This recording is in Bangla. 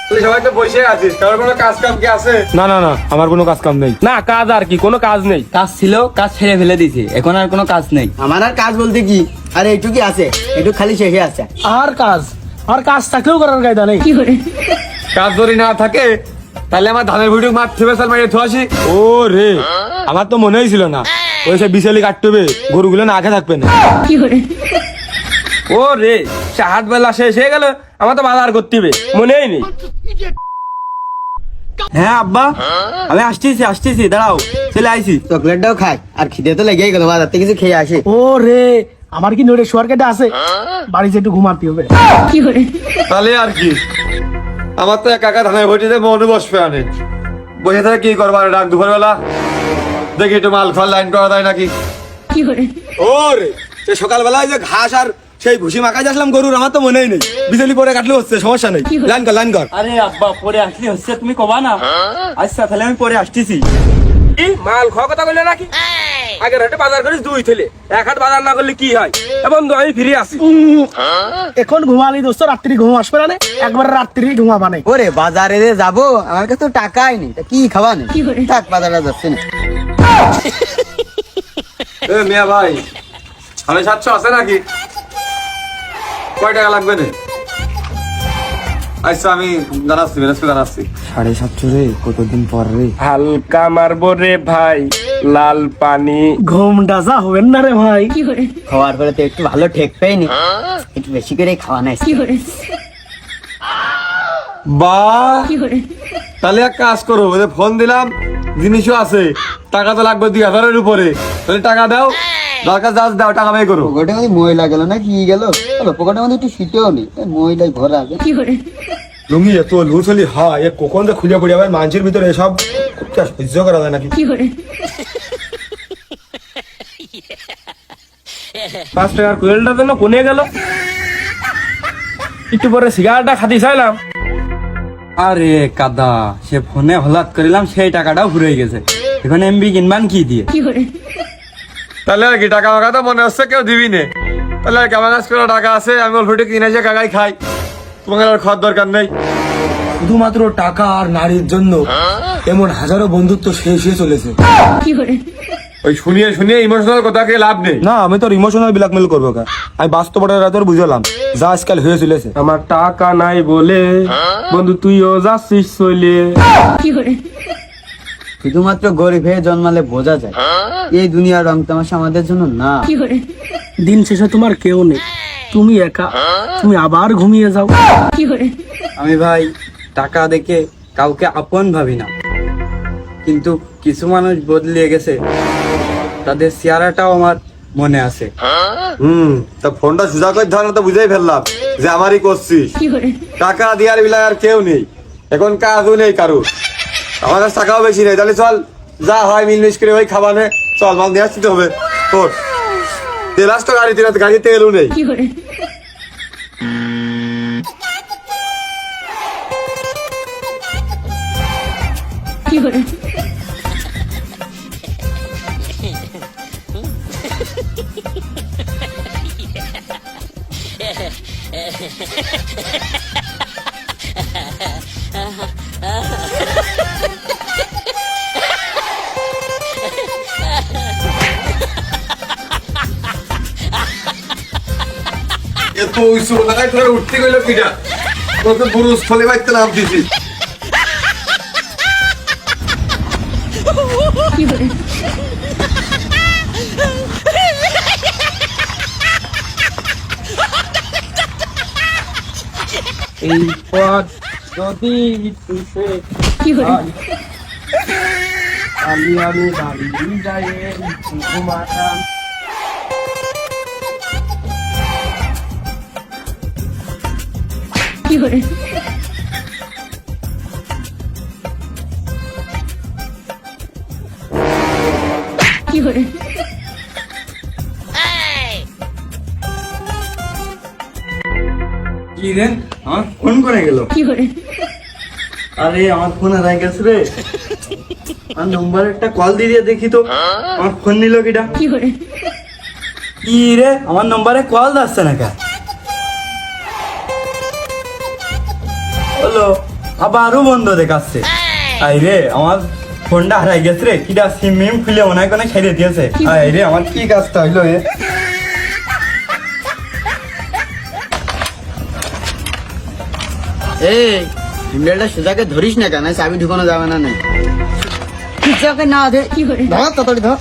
তুই সবাই তো বসে আছিস, কারোর কোনো কাজ কাম কি আছে? না না না, আমার কোনো কাজ কাম নেই। না কাজ আর কি, কোনো কাজ নেই। কাজ ছিল, কাজ ছেড়ে ফেলে দিয়েছি, এখন আর কোনো কাজ নেই। আমার আর কাজ বলতে কি, আরে এইটুকুই আছে, একটু খালি শেষে আছে। আর কাজ থাকলেও করার কায়দা নেই। কাজ যদি না থাকে তাহলে আমার ধানের ভিডিও মাঠ থেকে সাল মারিয়ে থুয়াছি। ও রে, আমার তো মনেই ছিল না ওই সে বিশালি কাটতে হবে, গরুগুলো না খেয়ে থাকবে না। ও রে, সে হাট বেলা শেষ হয়ে গেল, আমার তো বাজার করতে হবে, মনেই নেই। হ্যাঁ আব্বা, আমি আসতেছি দাঁড়াও, চলে আইছি। চকলেটটাও খাই, আর খিদে তো লেগেই গেল, বাজার থেকে কিছু খেয়ে আসি। ও রে, আমার কি নড়ে শোয়ার কেটে আছে, বাড়িতে একটু ঘুমাতে হবে। তাহলে আর কি, আমার তো একা ধানের ভটিতে মনে বসবে আনে, বসে থাকে কি করবো? ডাক দুপুর বেলা দেখি একটু মাল খাওয়ার লাইন করা যায় নাকি। ও রে, সে সকালবেলায় যে ঘাস আর সেই ভুসি মাখাই আসলাম গরুর, আমার তো মনেই নেই। বিজলি পরে কাটলে হচ্ছে, সমস্যা নেই। লাইন কর। আরে আব্বা, পরে আসলে হচ্ছে, তুমি কবা না? আচ্ছা তাহলে আমি পরে আসতেছি। মাল খাওয়া কথা বললে নাকি? আগের হাটে বাজার করিস 2 ছেলে, এক হাট বাজার না করলে কি হয়? বন্ধু আমি ফিরে আসি। এখন ঘুমালি দোস্ত, রাত্রি ঘুম আসবে না, একবার রাত্রি ঘুমাবা নেই। ওরে বাজারে যে যাবো, আমার কাছে তো টাকাই নেই, তা কি খাওয়া নেই, থাক বাজারে যাচ্ছে না। এ মিয়া ভাই, 750 আছে নাকি? কয় টাকা লাগবে না? আচ্ছা আমি জানাচ্ছি। 750 রে, কতদিন পর রে। হালকা মারবো রে ভাই, লাল পানি। ঘুমটা যা হবেন না রে ভাই। খাওয়ার পরে তো একটু ভালো ঠেক পাইনি, একটু বেশি করে খাওয়া নাই। বাহ, তাহলে এক কাজ করো, ওদের ফোন দিলাম, জিনিসও আছে, টাকা তো লাগবে 2000-এর উপরে, তাহলে টাকা দাও, দরকার যা দাও, টাকা ব্যয় করো। পকেটের মধ্যে ময়লা গেল না কি গেল, পকেটের মধ্যে একটু শীতেও নেই, ময়লায় ভরা আছে। লুঙ্গি এত লুচলি হয়, এ কখন যে খুঁজে পড়ে যাবে মানুষের ভিতরে, এসব সহ্য করা যায় নাকি? 5 টাকার কোয়েলটা যেন কোনে গেল। একটু পরে সিগারেটটা খাতি চাইলাম, আরে কাদা, সে ফোনে হলাত করিলাম, সেই টাকাটাও ঘুরে গেছে। এখন এমবি কিনবান কি দিয়ে? তাহলে আর কি, টাকা মাকা তো মনে হচ্ছে কেউ দিবি নে, তাহলে আর কেমন করে টাকা আছে, আমি অল্প একটু কিনে এসে কাকাই খাই, তোমাকে আর খাওয়ার দরকার নেই। শুধুমাত্র টাকা আর নারীর জন্য এমন হাজারো বন্ধুত্ব শেষ হয়ে চলেছে। ওই শুনিয়ে ইমোশনাল কথাকে লাভ নেই। না, আমি তোর ইমোশনাল ব্ল্যাকমেল করবো কা, আমি বাস্তবটা তোর বুঝলাম যা আজকাল হয়ে চলেছে। আমার টাকা নাই বলে বন্ধু তুইও যাচ্ছিস চলে। শুধুমাত্র গরিব হয়ে জন্মালে বোঝা যায়, এই দুনিয়ার রং তামাশা আমাদের জন্য না। দিন শেষে তোমার কেউ নেই, তুমি একা, তুমি আবার ঘুমিয়ে যাও। আমি ভাই টাকা দেখে কাউকে আপন ভাবি না, কিন্তু কিছু মানুষ বদলিয়ে গেছে, তাদের চেহারাটাও আমার মনে আছে। তা ফোনটা সুজা করে ধর, তো বুঝেই ফেললাম যে আমারই করছিস। টাকা দেওয়ার বিলায় আর কেউ নেই, এখন কাজও নেই কারো, আমার কাছে টাকাও বেশি নেই। তাহলে চল, যা হয় মিলমিশ করে ওই খাবানে চল, মাল নিয়ে আসতে হবে তোর। তেল আসতো গাড়িতে তেলও নেই। এত উঁচু লাগাই তোরা উঠতে গেল কিনা, তোকে বুরুজ ফলে বাইতে নাম দিছি। এই পথ যদি তুসে আমি বাড়ি যাই ঘুমাতাম। কি রে, আমার ফোন করে গেল? আরে আমার ফোন হারাই গেছে রে, আমার নম্বর একটা কল দিয়ে দেখি তো, আমার ফোন নিল কিটা? কি রে, আমার নম্বরে কল যাচ্ছে না কা? হ্যালো, আবারও বন্ধ দেখাচ্ছে। আই রে আমার ফোনটা হারাই গেছে রে, কিটা সিম মিম খুলে মনে হয় কোনো ছেড়ে দিয়েছে। আই রে আমার কি কাজটা হইলো এ। এই হ্যান্ডেলটা সোজাকে ধরিস না কেন, চাবি ঢুকানো যাবে না। না ধর তাড়াতাড়ি ধর।